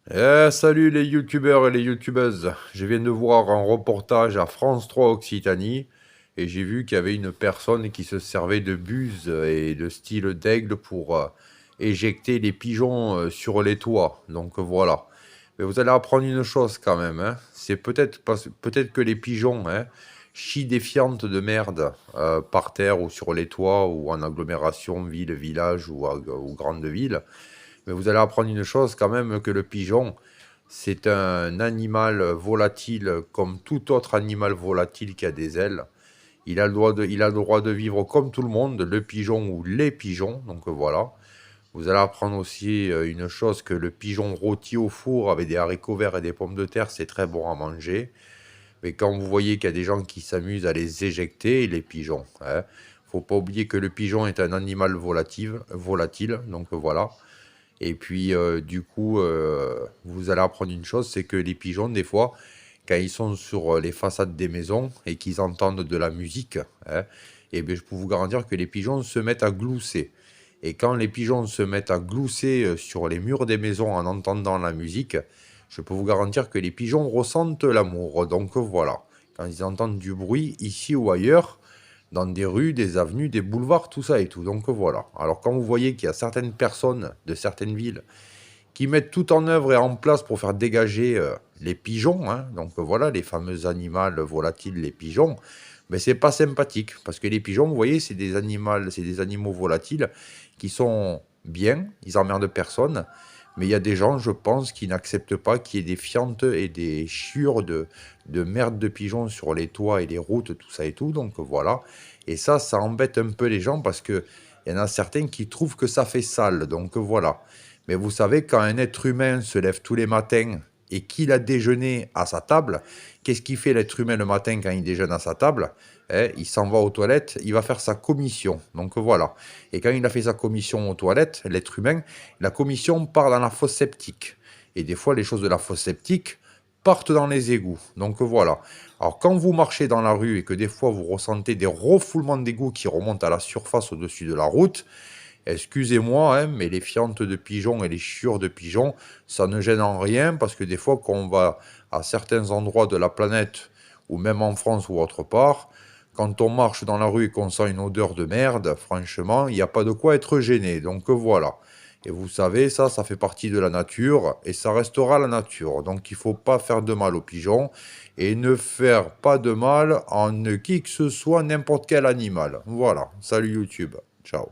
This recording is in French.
Salut les youtubeurs et les youtubeuses. Je viens de voir un reportage à France 3 Occitanie et j'ai vu qu'il y avait une personne qui se servait de buse et de style d'aigle pour éjecter les pigeons sur les toits. Donc voilà. Mais vous allez apprendre une chose quand même, hein. C'est peut-être que les pigeons, hein, chient des fientes de merde par terre ou sur les toits ou en agglomération, ville, village ou grande ville. Mais vous allez apprendre une chose quand même, que le pigeon, c'est un animal volatile comme tout autre animal volatile qui a des ailes. Il a le droit de vivre comme tout le monde, le pigeon ou les pigeons. Donc voilà. Vous allez apprendre aussi une chose, que le pigeon rôti au four avec des haricots verts et des pommes de terre, c'est très bon à manger. Mais quand vous voyez qu'il y a des gens qui s'amusent à les éjecter, les pigeons, hein, faut pas oublier que le pigeon est un animal volatile, donc voilà. Et puis, du coup, vous allez apprendre une chose, c'est que les pigeons, des fois, quand ils sont sur les façades des maisons et qu'ils entendent de la musique, hein, et bien, je peux vous garantir que les pigeons se mettent à glousser. Et quand les pigeons se mettent à glousser sur les murs des maisons en entendant la musique, je peux vous garantir que les pigeons ressentent l'amour. Donc voilà, quand ils entendent du bruit ici ou ailleurs, dans des rues, des avenues, des boulevards, tout ça et tout. Donc voilà. Alors quand vous voyez qu'il y a certaines personnes de certaines villes qui mettent tout en œuvre et en place pour faire dégager les pigeons, hein, donc voilà, les fameux animaux volatiles, les pigeons, mais c'est pas sympathique. Parce que les pigeons, vous voyez, c'est des animaux volatiles qui sont bien, ils emmerdent personne. Mais il y a des gens, je pense, qui n'acceptent pas qu'il y ait des fientes et des chiures de merde de pigeons sur les toits et les routes, tout ça et tout. Donc voilà. Et ça embête un peu les gens parce que il y en a certains qui trouvent que ça fait sale. Donc voilà. Mais vous savez, quand un être humain se lève tous les matins et qu'il a déjeuné à sa table, qu'est-ce qu'il fait l'être humain le matin quand il déjeune à sa table? Il s'en va aux toilettes, il va faire sa commission. Donc voilà. Et quand il a fait sa commission aux toilettes, l'être humain, la commission part dans la fosse septique. Et des fois, les choses de la fosse septique partent dans les égouts. Donc voilà. Alors quand vous marchez dans la rue et que des fois vous ressentez des refoulements d'égouts qui remontent à la surface au-dessus de la route, excusez-moi, hein, mais les fientes de pigeons et les chiures de pigeons, ça ne gêne en rien parce que des fois, quand on va à certains endroits de la planète, ou même en France ou autre part, quand on marche dans la rue et qu'on sent une odeur de merde, franchement, il n'y a pas de quoi être gêné. Donc voilà. Et vous savez, ça fait partie de la nature et ça restera la nature. Donc il ne faut pas faire de mal aux pigeons et ne faire pas de mal en qui que ce soit, n'importe quel animal. Voilà. Salut YouTube. Ciao.